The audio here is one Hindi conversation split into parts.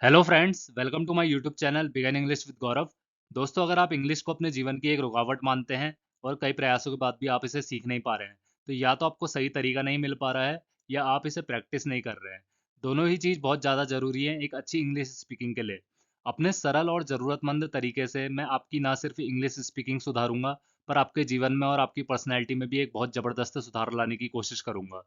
Hello friends, welcome to my YouTube channel begin English with Gaurav. दोस्तों, अगर आप इंग्लिश को अपने जीवन की एक रुकावट मानते हैं और कई प्रयासों के बाद भी आप इसे सीख नहीं पा रहे हैं, तो या तो आपको सही तरीका नहीं मिल पा रहा है या आप इसे प्रैक्टिस नहीं कर रहे हैं। दोनों ही चीज़ बहुत ज़्यादा ज़रूरी है एक अच्छी इंग्लिश स्पीकिंग के लिए। अपने सरल और ज़रूरतमंद तरीके से मैं आपकी ना सिर्फ इंग्लिश स्पीकिंग सुधारूंगा, पर आपके जीवन में और आपकी पर्सनैलिटी में भी एक बहुत ज़बरदस्त सुधार लाने की कोशिश करूंगा।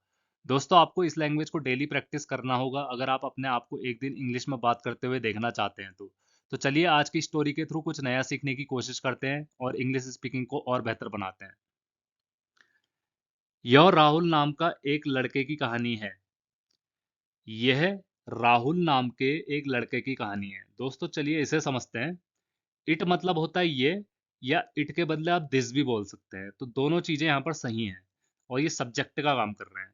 दोस्तों, आपको इस लैंग्वेज को डेली प्रैक्टिस करना होगा अगर आप अपने आप को एक दिन इंग्लिश में बात करते हुए देखना चाहते हैं तो चलिए आज की स्टोरी के थ्रू कुछ नया सीखने की कोशिश करते हैं और इंग्लिश स्पीकिंग को और बेहतर बनाते हैं। यह राहुल नाम का एक लड़के की कहानी है। यह राहुल नाम के एक लड़के की कहानी है। दोस्तों, चलिए इसे समझते हैं। इट मतलब होता है ये, या इट के बदले आप दिस भी बोल सकते हैं, तो दोनों चीजें यहाँ पर सही हैं और ये सब्जेक्ट का काम कर रहे हैं।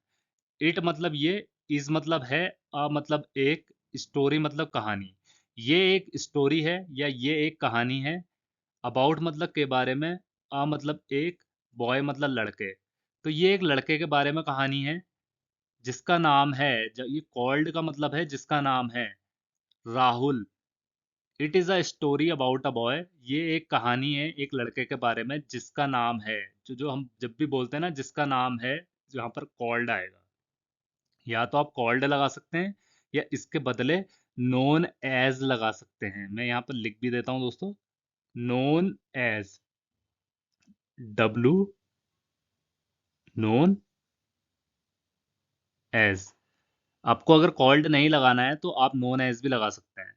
इट मतलब ये, इज मतलब है, अ मतलब एक, स्टोरी मतलब कहानी। ये एक स्टोरी है या ये एक कहानी है। अबाउट मतलब के बारे में, अ मतलब एक, बॉय मतलब लड़के। तो ये एक लड़के के बारे में कहानी है जिसका नाम है, जब ये कॉल्ड का मतलब है जिसका नाम है Rahul. It is a story about a boy. ये एक कहानी है एक लड़के के बारे में जिसका नाम है, जो जो हम जब भी बोलते हैं ना जिसका नाम है, यहाँ पर कॉल्ड आएगा। या तो आप कॉल्ड लगा सकते हैं या इसके बदले नोन एज लगा सकते हैं। मैं यहाँ पर लिख भी देता हूँ दोस्तों, known as, W, known as. आपको अगर कॉल्ड नहीं लगाना है तो आप नोन एज भी लगा सकते हैं।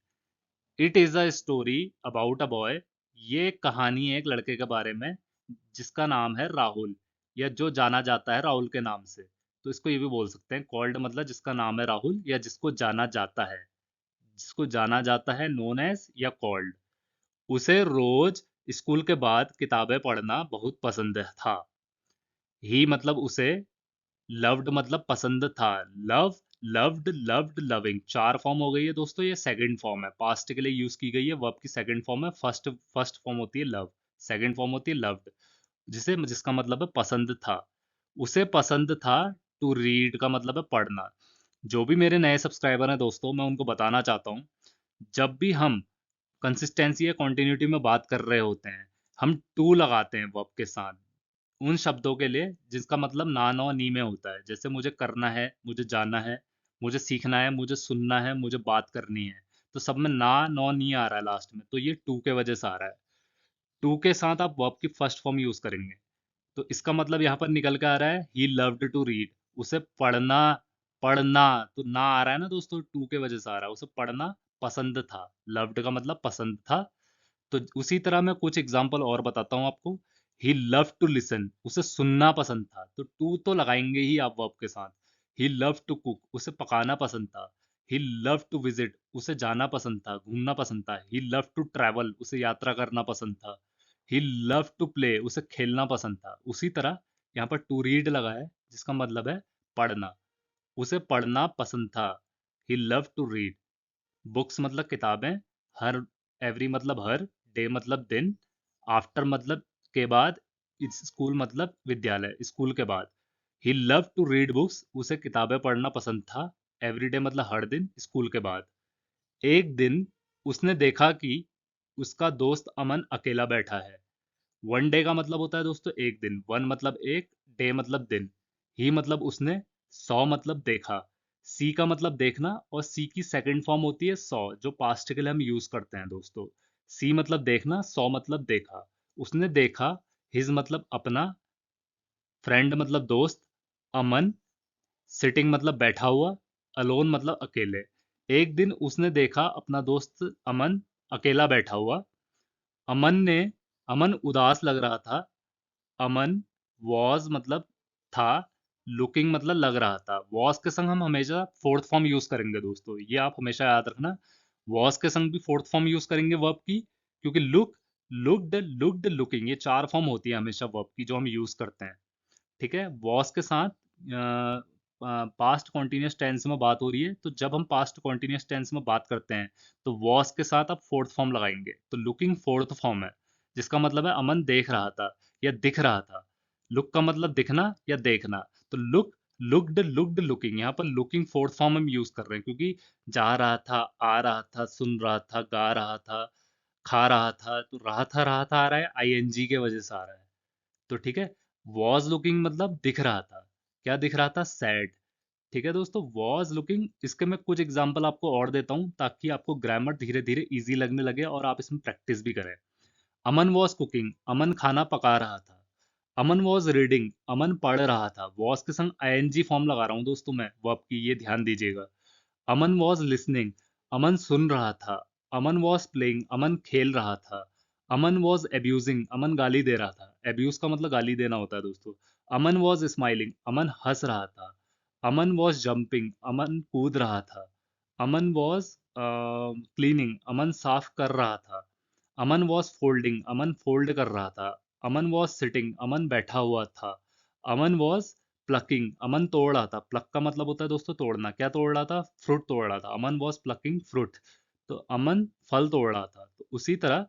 It is a story about a boy. ये एक कहानी है एक लड़के के बारे में जिसका नाम है राहुल, या जो जाना जाता है राहुल के नाम से। तो इसको ये भी बोल सकते हैं, कॉल्ड मतलब जिसका नाम है राहुल या जिसको जाना जाता है, जिसको जाना जाता है नोन एज या कॉल्ड। उसे रोज स्कूल के बाद किताबें पढ़ना बहुत पसंद था। ही मतलब उसे, लव्ड मतलब पसंद था। लव, लव्ड, लव्ड, लविंग, चार फॉर्म हो गई है दोस्तों। ये सेकंड फॉर्म है, पास्ट के लिए यूज की गई है, वर्ब की सेकंड फॉर्म है। फर्स्ट फर्स्ट फॉर्म होती है लव, सेकंड फॉर्म होती है लव्ड, जिसे जिसका मतलब है पसंद था। उसे पसंद था टू रीड का मतलब है पढ़ना। जो भी मेरे नए सब्सक्राइबर हैं दोस्तों, मैं उनको बताना चाहता हूँ, जब भी हम कंसिस्टेंसी या कॉन्टिन्यूटी में बात कर रहे होते हैं, हम टू लगाते हैं वर्ब के साथ उन शब्दों के लिए जिसका मतलब ना नौ नी में होता है। जैसे मुझे करना है, मुझे जाना है, मुझे सीखना है, मुझे सुनना है, मुझे बात करनी है, तो सब में ना नौ नी आ रहा है लास्ट में, तो ये टू के वजह से आ रहा है। टू के साथ आप वर्ब की फर्स्ट फॉर्म यूज करेंगे, तो इसका मतलब यहाँ पर निकल के आ रहा है ही लव्ड टू रीड। उसे पढ़ना, पढ़ना, तो ना आ रहा है ना दोस्तों, टू के वजह से आ रहा है। उसे पढ़ना पसंद था, लव्ड का मतलब पसंद था। तो उसी तरह मैं कुछ एग्जांपल और बताता हूँ आपको। ही लव टू लिसन, उसे सुनना पसंद था, तो टू तो लगाएंगे ही आप वर्ब के साथ। ही लव टू कुक, उसे पकाना पसंद था। ही लव टू विजिट, उसे जाना पसंद था, घूमना पसंद था। ही लव टू ट्रैवल, उसे यात्रा करना पसंद था। ही लव टू प्ले, उसे खेलना पसंद था। उसी तरह यहाँ पर टू रीड लगा है जिसका मतलब है पढ़ना। उसे पढ़ना पसंद था, ही लव टू रीड। बुक्स मतलब किताबें। हर, एवरी मतलब हर, डे मतलब दिन, आफ्टर मतलब के बाद, स्कूल मतलब विद्यालय, स्कूल के बाद। ही लव टू रीड बुक्स, उसे किताबें पढ़ना पसंद था। एवरी डे मतलब हर दिन, स्कूल के बाद। एक दिन उसने देखा कि उसका दोस्त अमन अकेला बैठा है। वन डे का मतलब होता है दोस्तों एक दिन, वन मतलब एक, डे मतलब दिन। ही मतलब उसने, सौ मतलब देखा। सी का मतलब देखना, और सी की सेकंड फॉर्म होती है सौ, जो पास्ट के लिए हम यूज करते हैं दोस्तों। सी मतलब देखना, सौ मतलब देखा। उसने देखा, हिज मतलब अपना, फ्रेंड मतलब दोस्त, अमन, सिटिंग मतलब बैठा हुआ, अलोन मतलब अकेले। एक दिन उसने देखा अपना दोस्त अमन अकेला बैठा हुआ। अमन ने, अमन उदास लग रहा था। अमन, वॉज मतलब था, लुकिंग मतलब लग रहा था। वॉज के संग हम हमेशा फोर्थ फॉर्म यूज करेंगे दोस्तों, ये आप हमेशा याद रखना। वॉज के संग भी फोर्थ फॉर्म यूज करेंगे वर्ब की, क्योंकि लुक, लुक्ड, लुक्ड, लुकिंग, ये चार फॉर्म होती है हमेशा वर्ब की जो हम यूज करते हैं। ठीक है, वॉज के साथ पास्ट कॉन्टिन्यूस टेंस में बात हो रही है, तो जब हम पास्ट कॉन्टिन्यूस टेंस में बात करते हैं तो वॉज के साथ आप फोर्थ फॉर्म लगाएंगे। तो लुकिंग फोर्थ फॉर्म है, जिसका मतलब है अमन देख रहा था या दिख रहा था। लुक का मतलब दिखना या देखना, तो लुक, लुक्ड, लुक्ड, लुकिंग। यहाँ पर लुकिंग फोर्थ फॉर्म में यूज कर रहे हैं क्योंकि जा रहा था, आ रहा था, सुन रहा था, गा रहा था, खा रहा था, तो रहा था आ रहा है आईएनजी के वजह से आ रहा है। तो ठीक है, वॉज लुकिंग मतलब दिख रहा था। क्या दिख रहा था? सैड। ठीक है दोस्तों, वॉज लुकिंग। इसके मैं कुछ एग्जांपल आपको और देता हूँ ताकि आपको ग्रामर धीरे धीरे इजी लगने लगे और आप इसमें प्रैक्टिस भी करें। अमन वॉज कुकिंग, अमन खाना पका रहा था। अमन वॉज रीडिंग, अमन पढ़ रहा था। वॉज के संग आईएनजी फॉर्म लगा रहा हूँ दोस्तों मैं, वर्ब की, ये ध्यान दीजिएगा। अमन वॉज लिसनिंग, अमन सुन रहा था। अमन वॉज प्लेइंग, अमन खेल रहा था। अमन वॉज एब्यूजिंग, अमन गाली दे रहा था। एब्यूज का मतलब गाली देना होता है दोस्तों। अमन वॉज स्माइलिंग, अमन हंस रहा था। अमन वॉज जंपिंग, अमन कूद रहा था। अमन वॉज क्लीनिंग, अमन साफ कर रहा था। अमन वॉज फोल्डिंग, अमन फोल्ड कर रहा था। अमन वॉज सिटिंग, अमन बैठा हुआ था। अमन वॉज प्लकिंग, अमन तोड़ रहा था। प्लक का मतलब होता है दोस्तों तोड़ना। क्या तोड़ रहा था? फ्रूट तोड़ रहा था। अमन वॉज प्लकिंग फ्रूट, तो अमन फल तोड़ रहा था। तो उसी तरह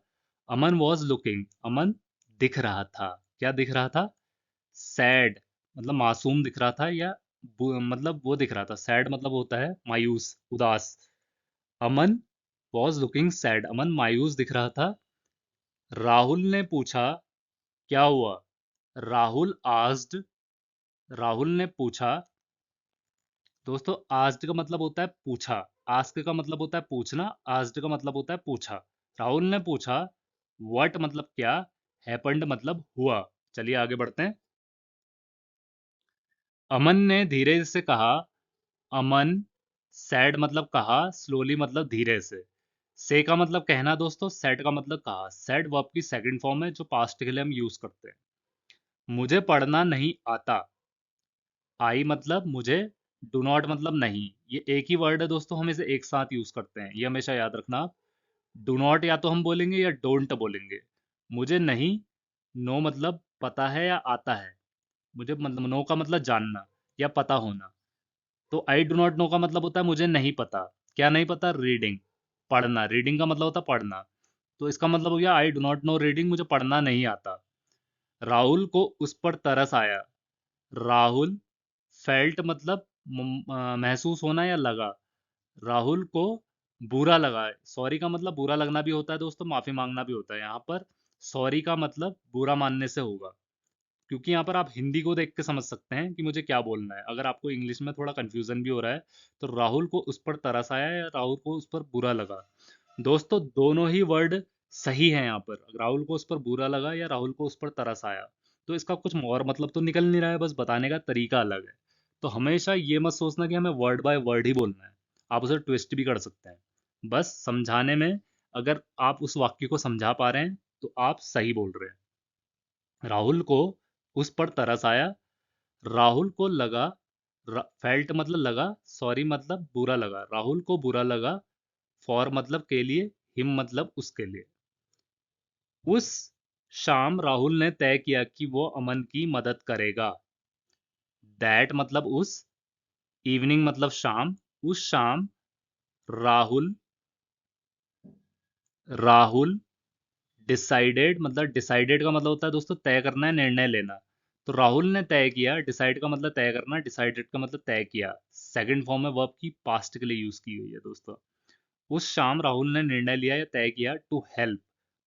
अमन वॉज लुकिंग, अमन दिख रहा था। क्या दिख रहा था? सैड, मतलब मासूम दिख रहा था, या मतलब वो दिख रहा था। सैड मतलब होता है मायूस, उदास। अमन वॉज लुकिंग सैड, अमन मायूस दिख रहा था। राहुल ने पूछा, क्या हुआ? राहुल आस्क्ड, राहुल ने पूछा। दोस्तों आस्क्ड का मतलब होता है पूछा। आस्क का मतलब होता है पूछना, आस्क्ड का मतलब होता है पूछा। राहुल ने पूछा, व्हाट मतलब क्या, हैपेंड मतलब हुआ। चलिए आगे बढ़ते हैं। अमन ने धीरे से कहा। अमन सैड मतलब कहा, स्लोली मतलब धीरे से का मतलब कहना दोस्तों, सेड का मतलब कहा। सेड वर्ब की सेकंड फॉर्म है जो पास्ट के लिए हम यूज करते हैं। मुझे पढ़ना नहीं आता। आई मतलब मुझे, डू नॉट मतलब नहीं। ये एक ही वर्ड है दोस्तों, हम इसे एक साथ यूज करते हैं, ये हमेशा याद रखना आप। डू नॉट या तो हम बोलेंगे या डोंट बोलेंगे। मुझे नहीं, नो मतलब पता है या आता है। मुझे मतलब, नो का मतलब जानना या पता होना। तो आई डू नॉट नो का मतलब होता है मुझे नहीं पता। क्या नहीं पता? रीडिंग, पढ़ना। रीडिंग का मतलब होता है पढ़ना। तो इसका मतलब हो गया I do not know reading, मुझे पढ़ना नहीं आता। राहुल को उस पर तरस आया। राहुल फेल्ट मतलब महसूस होना या लगा। राहुल को बुरा लगा। सॉरी का मतलब बुरा लगना भी होता है दोस्तों, माफी मांगना भी होता है। यहाँ पर सॉरी का मतलब बुरा मानने से होगा, क्योंकि यहाँ पर आप हिंदी को देख के समझ सकते हैं कि मुझे क्या बोलना है। अगर आपको इंग्लिश में थोड़ा कंफ्यूजन भी हो रहा है, तो राहुल को उस पर तरस आया या राहुल को उस पर बुरा लगा। दोस्तों दोनों ही वर्ड सही हैं यहाँ पर। राहुल को उस पर बुरा लगा या राहुल को उस पर तरस आया, तो इसका कुछ और मतलब तो निकल नहीं रहा है, बस बताने का तरीका अलग है। तो हमेशा ये मत सोचना कि हमें वर्ड बाय वर्ड ही बोलना है, आप उसे ट्विस्ट भी कर सकते हैं। बस समझाने में, अगर आप उस वाक्य को समझा पा रहे हैं तो आप सही बोल रहे हैं। राहुल को उस पर तरस आया। राहुल को लगा, फेल्ट मतलब लगा, सॉरी मतलब बुरा लगा। राहुल को बुरा लगा, फॉर मतलब के लिए, हिम मतलब उसके लिए। उस शाम राहुल ने तय किया कि वो अमन की मदद करेगा। दैट मतलब उस, इवनिंग मतलब शाम। उस शाम राहुल, राहुल डिसाइडेड मतलब, डिसाइडेड का मतलब होता है दोस्तों तय करना है, निर्णय लेना। तो राहुल ने तय किया, डिसाइड का मतलब तय करना, डिसाइडेड का मतलब तय किया। सेकंड फॉर्म में वर्ब की पास्ट के लिए यूज की हुई है दोस्तों। उस शाम राहुल ने निर्णय लिया या तय किया, टू हेल्प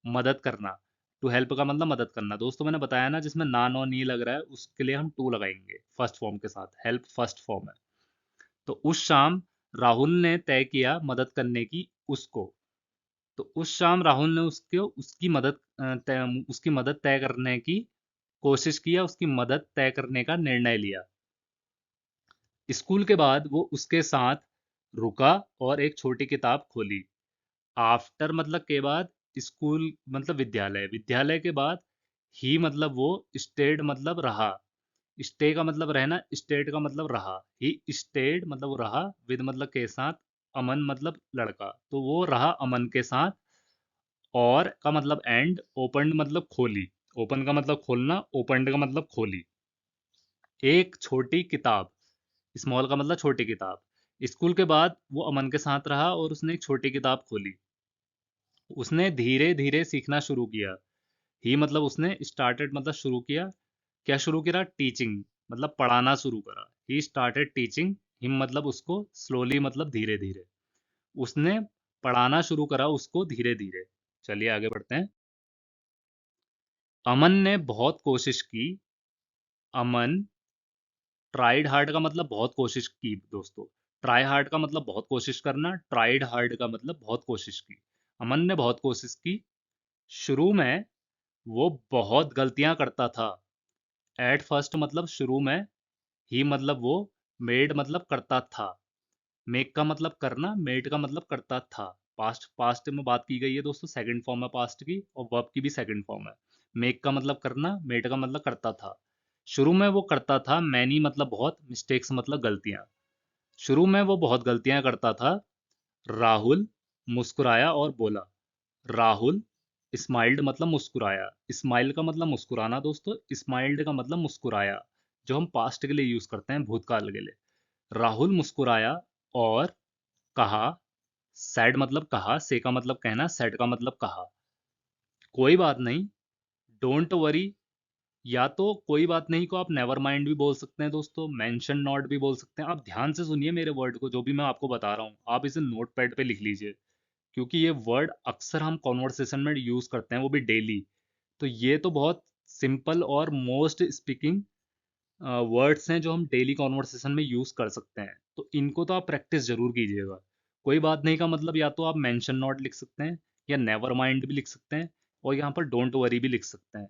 मदद करना। टू हेल्प का मतलब मदद करना। दोस्तों मैंने बताया ना, जिसमें ना नो नी लग रहा है उसके लिए हम टू लगाएंगे फर्स्ट फॉर्म के साथ। हेल्प फर्स्ट फॉर्म है। तो उस शाम राहुल ने तय किया मदद करने की उसको। तो उस शाम राहुल ने उसको, उसकी मदद तय करने की कोशिश की, या उसकी मदद तय करने का निर्णय लिया। स्कूल के बाद वो उसके साथ रुका और एक छोटी किताब खोली। आफ्टर मतलब के बाद, स्कूल मतलब विद्यालय, विद्यालय के बाद, ही मतलब वो, स्टेड मतलब रहा। स्टे का मतलब रहना, स्टेड का मतलब रहा। ही स्टेड मतलब वो रहा, विद मतलब के साथ, अमन मतलब लड़का, तो वो रहा अमन के साथ। और का मतलब एंड, ओपन मतलब खोली। ओपन का मतलब खोलना, ओपनड का मतलब खोली। एक छोटी किताब, स्मॉल का मतलब छोटी किताब। स्कूल के बाद वो अमन के साथ रहा और उसने एक छोटी किताब खोली। उसने धीरे धीरे सीखना शुरू किया। ही मतलब उसने, स्टार्टेड मतलब शुरू किया। क्या शुरू किया? टीचिंग मतलब पढ़ाना शुरू करा। ही स्टार्टेड टीचिंग हिम मतलब उसको, स्लोली मतलब धीरे धीरे। उसने पढ़ाना शुरू करा उसको धीरे धीरे। चलिए आगे बढ़ते हैं। अमन ने बहुत कोशिश की। अमन ट्राइड हार्ड का मतलब बहुत कोशिश की दोस्तों। ट्राई हार्ड का मतलब बहुत कोशिश करना, ट्राइड हार्ड का मतलब बहुत कोशिश की। अमन ने बहुत कोशिश की। शुरू में वो बहुत गलतियां करता था। एट फर्स्ट मतलब शुरू में, ही मतलब वो, मेड मतलब करता था। मेक का मतलब करना, मेड का मतलब करता था। पास्ट पास्ट में बात की गई है दोस्तों, सेकंड फॉर्म है पास्ट की, और वर्ब की भी सेकंड फॉर्म है। मेक का मतलब करना, मेड का मतलब करता था। शुरू में वो करता था, मैनी मतलब बहुत, मिस्टेक्स मतलब गलतियां। शुरू में वो बहुत गलतियां करता था। राहुल मुस्कुराया और बोला। राहुल स्माइल्ड मतलब मुस्कुराया। स्माइल का मतलब मुस्कुराना दोस्तों, स्माइल्ड का मतलब मुस्कुराया, जो हम पास्ट के लिए यूज करते हैं, भूतकाल के लिए। राहुल मुस्कुराया और कहा। सैड मतलब कहा, से का मतलब कहना, सैड का मतलब कहा। कोई बात नहीं, डोंट वरी। या तो कोई बात नहीं को आप नेवर माइंड भी बोल सकते हैं दोस्तों, मेंशन नॉट भी बोल सकते हैं। आप ध्यान से सुनिए मेरे वर्ड को, जो भी मैं आपको बता रहा हूँ आप इसे नोट पैड पे लिख लीजिए, क्योंकि ये वर्ड अक्सर हम कॉन्वर्सेशन में यूज करते हैं, वो भी डेली। तो ये तो बहुत सिंपल और मोस्ट स्पीकिंग वर्ड्स हैं जो हम डेली कॉन्वर्सेशन में यूज कर सकते हैं, तो इनको तो आप प्रैक्टिस जरूर कीजिएगा। कोई बात नहीं का मतलब या तो आप मेंशन नॉट लिख सकते हैं, या नेवर माइंड भी लिख सकते हैं, और यहाँ पर डोंट वरी भी लिख सकते हैं।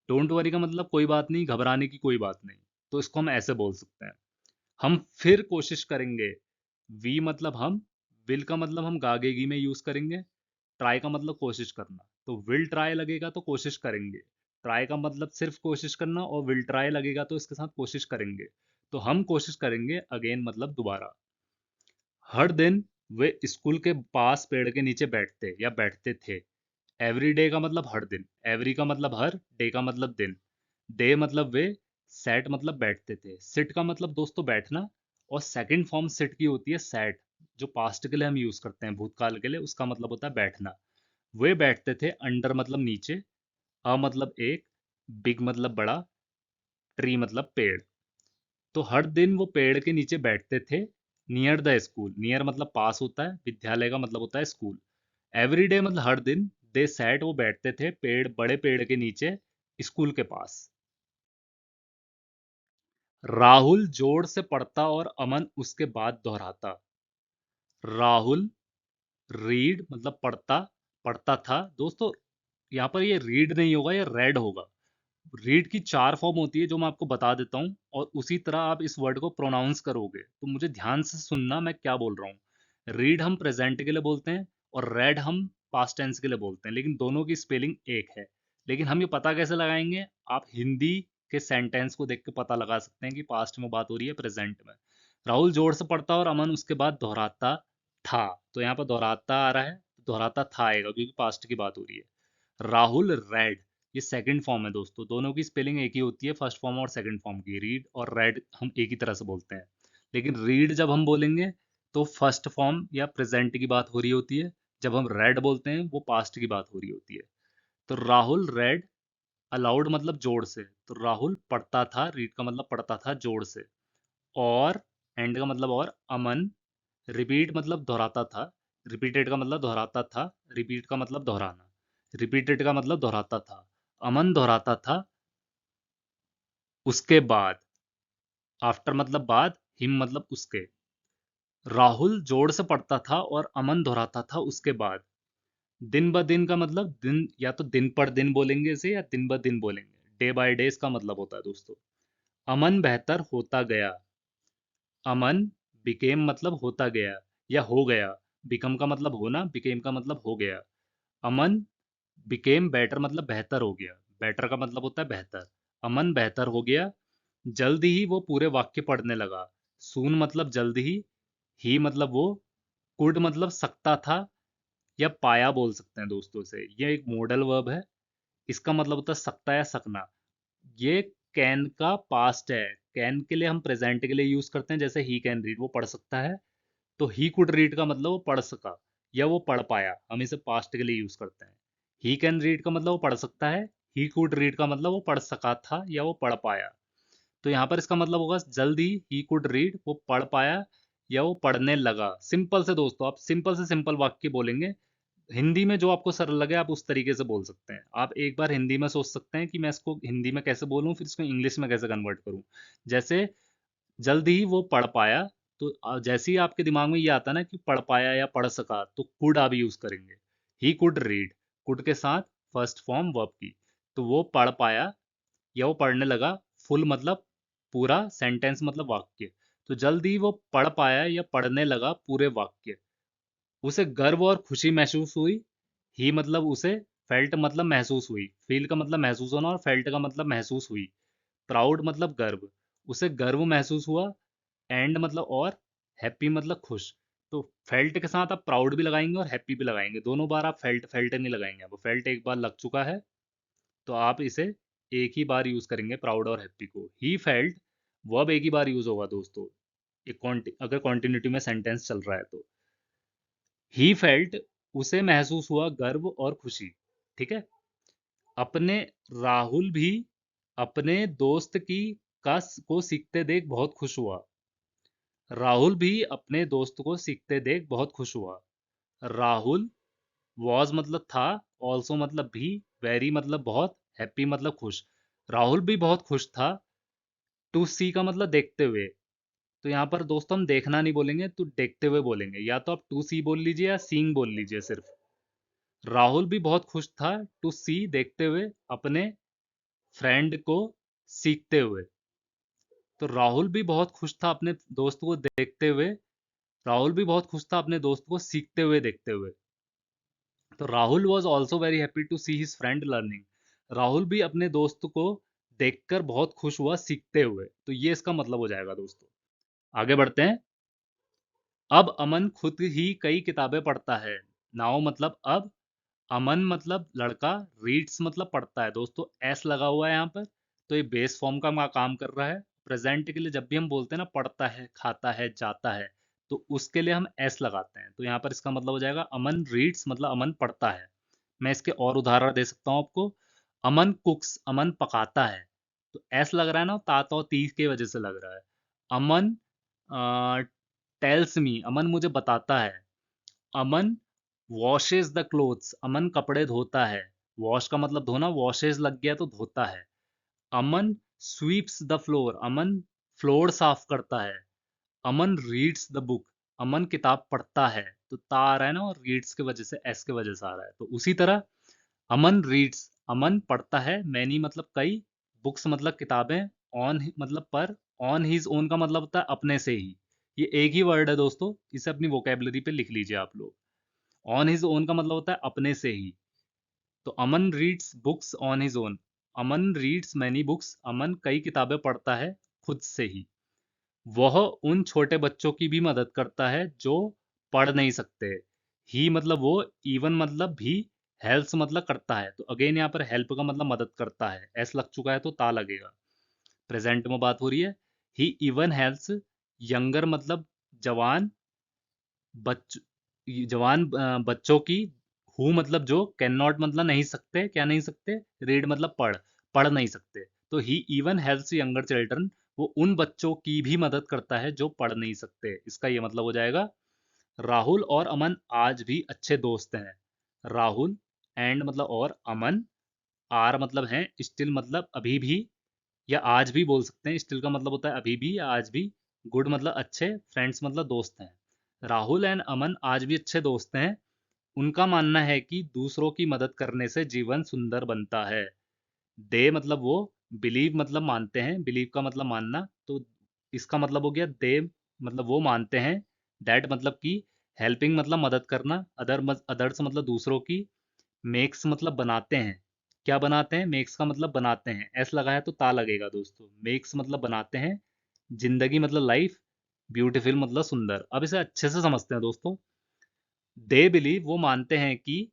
डोंट वरी का मतलब कोई बात नहीं, घबराने की कोई बात नहीं, तो इसको हम ऐसे बोल सकते हैं। हम फिर कोशिश करेंगे। वी मतलब हम, विल का मतलब हम गागेगी में यूज करेंगे। ट्राई का मतलब कोशिश करना, तो विल ट्राई लगेगा तो कोशिश करेंगे। ट्राई का मतलब सिर्फ कोशिश करना, और विल ट्राई लगेगा तो इसके साथ कोशिश करेंगे। तो हम कोशिश करेंगे अगेन मतलब दोबारा। हर दिन वे स्कूल के पास पेड़ के नीचे बैठते या बैठते थे। एवरी डे का मतलब हर दिन, एवरी का मतलब हर, डे का मतलब दिन, डे मतलब वे, सेट मतलब बैठते थे। सिट का मतलब दोस्तों बैठना, और सेकंड फॉर्म सिट की होती है सैट, जो पास्ट के लिए हम यूज करते हैं, भूतकाल के लिए उसका मतलब होता है बैठना। वे बैठते थे अंडर मतलब नीचे, अ मतलब एक, बिग मतलब बड़ा, ट्री मतलब पेड़। तो हर दिन वो पेड़ के नीचे बैठते थे। नियर द स्कूल, नियर मतलब पास होता है, विद्यालय का मतलब होता है स्कूल। एवरी डे मतलब हर दिन, दे सैट वो बैठते थे पेड़, बड़े पेड़ के नीचे, स्कूल के पास। राहुल जोर से पढ़ता और अमन उसके बाद दोहराता। राहुल रीड मतलब पढ़ता, पढ़ता था दोस्तों। यहाँ पर ये रीड नहीं होगा, ये रेड होगा। रीड की चार फॉर्म होती है जो मैं आपको बता देता हूँ, और उसी तरह आप इस वर्ड को प्रोनाउंस करोगे, तो मुझे ध्यान से सुनना मैं क्या बोल रहा हूँ। रीड हम प्रेजेंट के लिए बोलते हैं, और रेड हम पास्ट टेंस के लिए बोलते हैं, लेकिन दोनों की स्पेलिंग एक है। लेकिन हम ये पता कैसे लगाएंगे, आप हिंदी के सेंटेंस को देख के पता लगा सकते हैं कि पास्ट में बात हो रही है प्रेजेंट में। राहुल जोर से पढ़ता और अमन उसके बाद दोहराता था। तो यहाँ पर दोहराता आ रहा है, दोहराता था आएगा क्योंकि पास्ट की बात हो रही है। राहुल रेड, ये सेकंड फॉर्म है दोस्तों, दोनों की स्पेलिंग एक ही होती है, फर्स्ट फॉर्म और सेकंड फॉर्म की। रीड और रेड हम एक ही तरह से बोलते हैं, लेकिन रीड जब हम बोलेंगे तो फर्स्ट फॉर्म या प्रेजेंट की बात हो रही होती है। जब हम रेड बोलते हैं वो पास्ट की बात हो रही होती है। तो राहुल रेड अलाउड मतलब जोर से, तो राहुल पढ़ता था, रीड का मतलब पढ़ता था जोर से। और एंड का मतलब और, अमन रिपीट मतलब दोहराता था, रिपीटेड का मतलब दोहराता था, रिपीट का मतलब दोहराना, रिपीटेड का मतलब दोहराता था। अमन दोहराता था उसके बाद। आफ्टर मतलब बाद, हिम मतलब उसके। राहुल जोर से पढ़ता था और अमन दोहराता था उसके बाद। दिन ब दिन का मतलब दिन, या तो दिन पर दिन बोलेंगे इसे, या दिन ब दिन बोलेंगे। डे बाय डे इसका मतलब होता है दोस्तों। अमन बेहतर होता गया। अमन बिकेम मतलब होता गया या हो गया। बिकम का मतलब होना, बिकेम का मतलब हो गया। अमन बिकेम बेटर मतलब बेहतर हो गया। बेटर का मतलब होता है बेहतर। अमन बेहतर हो गया। जल्द ही वो पूरे वाक्य पढ़ने लगा। सून मतलब जल्द ही मतलब वो, कुड मतलब सकता था, या पाया बोल सकते हैं दोस्तों से। ये एक मॉडल वर्ब है, इसका मतलब होता है सकता या सकना। ये कैन का पास्ट है। कैन के लिए हम प्रेजेंट के लिए यूज करते हैं, जैसे ही कैन रीड, वो पढ़ सकता है। तो ही कुड रीड का मतलब वो पढ़ सका या वो पढ़ पाया, हम इसे पास्ट के लिए यूज करते हैं। ही कैन रीड का मतलब वो पढ़ सकता है। ही कुड रीड का मतलब वो पढ़ सका था या वो पढ़ पाया। तो यहाँ पर इसका मतलब होगा जल्दी ही कुड रीड, वो पढ़ पाया या वो पढ़ने लगा। सिंपल से दोस्तों, आप सिंपल से सिंपल वाक्य बोलेंगे। हिंदी में जो आपको सरल लगे आप उस तरीके से बोल सकते हैं। आप एक बार हिंदी में सोच सकते हैं कि मैं इसको हिंदी में कैसे बोलूं, फिर इसको इंग्लिश में कैसे कन्वर्ट करूं। जैसे जल्दी ही वो पढ़ पाया, तो जैसे ही आपके दिमाग में ये आता ना कि पढ़ पाया या पढ़ सका, तो कुड आप यूज करेंगे। ही कुड रीड, कुड के साथ फर्स्ट फॉर्म वर्ब की। तो वो पढ़ पाया या वो पढ़ने लगा, फुल मतलब पूरा, सेंटेंस मतलब वाक्य। तो जल्दी वो पढ़ पाया या पढ़ने लगा पूरे वाक्य। उसे गर्व और खुशी महसूस हुई। ही मतलब उसे, फेल्ट मतलब महसूस हुई, फील का मतलब महसूस होना और फेल्ट का मतलब महसूस हुई। प्राउड मतलब गर्व, उसे गर्व महसूस हुआ। एंड मतलब और, हैप्पी मतलब खुश। तो फेल्ट के साथ आप प्राउड भी लगाएंगे और हैप्पी भी लगाएंगे, दोनों बार आप फेल्ट फेल्ट नहीं लगाएंगे। अब फेल्ट एक बार लग चुका है, तो आप इसे एक ही बार यूज करेंगे प्राउड और हैप्पी को। ही फेल्ट वर्ब एक ही बार यूज होगा दोस्तों, अगर कॉन्टिन्यूटी में सेंटेंस चल रहा है तो। ही फेल्ट, उसे महसूस हुआ गर्व और खुशी। ठीक है। अपने, राहुल भी अपने दोस्त की को सीखते देख बहुत खुश हुआ। राहुल भी अपने दोस्त को सीखते देख बहुत खुश हुआ। राहुल, वॉज मतलब था, ऑल्सो मतलब भी, वेरी मतलब बहुत, हैप्पी मतलब खुश। राहुल भी बहुत खुश था। टू सी का मतलब देखते हुए। तो यहाँ पर दोस्तों हम देखना नहीं बोलेंगे, तो देखते हुए बोलेंगे। या तो आप टू सी बोल लीजिए या सीइंग बोल लीजिए सिर्फ। राहुल भी बहुत खुश था, टू सी देखते हुए, अपने फ्रेंड को सीखते हुए। तो राहुल भी बहुत खुश था अपने दोस्त को देखते हुए। राहुल भी बहुत खुश था अपने दोस्त को सीखते हुए देखते हुए। तो Rahul was also very happy to see his friend learning. Rahul भी अपने दोस्त को देखकर बहुत खुश हुआ सीखते हुए। तो ये इसका मतलब हो जाएगा दोस्तों। आगे बढ़ते हैं। अब अमन खुद ही कई किताबें पढ़ता है। नाउ मतलब अब, अमन मतलब लड़का, रीड्स मतलब पढ़ता है दोस्तों। एस लगा हुआ है यहाँ पर, तो ये बेस फॉर्म का काम कर रहा है। प्रेजेंट के लिए जब भी हम बोलते हैं ना पढ़ता है, खाता है, जाता है, तो उसके लिए हम एस लगाते हैं। तो यहाँ पर इसका मतलब हो जाएगा अमन रीड्स मतलब अमन पढ़ता है। मैं इसके और उदाहरण दे सकता हूँ आपको। अमन कुक्स, अमन पकाता है। तो एस लग रहा है ना, तात और तीस की वजह से लग रहा है। अमन टेल्स मी, अमन मुझे बताता है। अमन वॉशेज द क्लोथ्स, अमन कपड़े धोता है। वॉश का मतलब धोना, वॉशेज लग गया तो धोता है। Aman sweeps the floor, Aman floor साफ करता है। Aman reads the book, Aman किताब पढ़ता है। तो ता आ रहा है ना, और रीड्स की वजह से, एस की वजह से आ रहा है। तो उसी तरह अमन रीड्स, अमन पढ़ता है, मैनी मतलब कई, बुक्स मतलब किताबें, ऑन मतलब पर, ऑन हिज ओन का मतलब होता है अपने से ही। ये एक ही वर्ड है दोस्तों, इसे अपनी वोकेबलरी पे लिख लीजिए आप लोग। ऑन हिज ओन का मतलब होता है अपने से ही। तो Aman reads books on his own. Aman reads many books, Aman कई किताबें पढ़ता है खुद से ही। वह उन छोटे बच्चों की भी मदद करता है जो पढ़ नहीं सकते। ही मतलब वो, इवन मतलब भी, हेल्प्स मतलब करता है। तो अगेन यहाँ पर हेल्प का मतलब मदद करता है, एस लग चुका है तो ता लगेगा। प्रेजेंट में बात हो रही है। ही इवन हेल्प्स यंगर मतलब जवान, बच जवान बच्चों की। हु मतलब जो, कैन नॉट मतलब नहीं सकते, क्या नहीं सकते, रीड मतलब पढ़, पढ़ नहीं सकते। तो ही इवन हेल्प्स यंगर चिल्ड्रन, वो उन बच्चों की भी मदद करता है जो पढ़ नहीं सकते। इसका ये मतलब हो जाएगा राहुल और अमन आज भी अच्छे दोस्त हैं। राहुल एंड मतलब और, अमन, आर मतलब हैं, स्टिल मतलब अभी भी या आज भी बोल सकते हैं। स्टिल का मतलब होता है अभी भी या आज भी। गुड मतलब अच्छे, फ्रेंड्स मतलब दोस्त हैं। राहुल एंड अमन आज भी अच्छे दोस्त हैं। उनका मानना है कि दूसरों की मदद करने से जीवन सुंदर बनता है। दे मतलब वो, बिलीव मतलब मानते हैं, बिलीव का मतलब मानना। तो इसका मतलब हो गया दे मतलब वो मानते हैं। दैट मतलब कि, हेल्पिंग मतलब मदद करना, अदर्स मतलब दूसरों की। मेक्स मतलब बनाते हैं। क्या बनाते हैं, मेक्स का मतलब बनाते हैं, एस लगा है तो ता लगेगा दोस्तों। मेक्स मतलब बनाते हैं। जिंदगी मतलब लाइफ। ब्यूटीफुल मतलब सुंदर। अब इसे अच्छे से समझते हैं दोस्तों। दे बिलीव, वो मानते हैं कि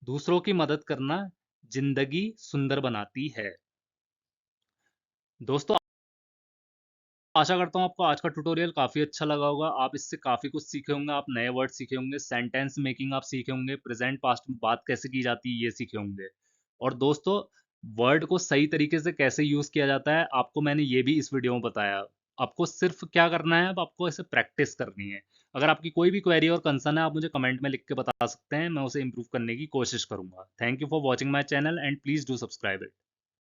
दूसरों की मदद करना जिंदगी सुंदर बनाती है। दोस्तों आशा करता हूँ आपको आज का ट्यूटोरियल काफ़ी अच्छा लगा होगा। आप इससे काफ़ी कुछ सीखे होंगे, आप नए वर्ड सीखे होंगे, सेंटेंस मेकिंग आप सीखे होंगे, प्रेजेंट पास्ट में बात कैसे की जाती है ये सीखे होंगे। और दोस्तों वर्ड को सही तरीके से कैसे यूज़ किया जाता है, आपको मैंने ये भी इस वीडियो में बताया। आपको सिर्फ़ क्या करना है, अब आपको ऐसे प्रैक्टिस करनी है। अगर आपकी कोई भी क्वेरी और कंसर्न है, आप मुझे कमेंट में लिख के बता सकते हैं, मैं उसे इम्प्रूव करने की कोशिश करूँगा। Thank you for watching my channel and please do subscribe it.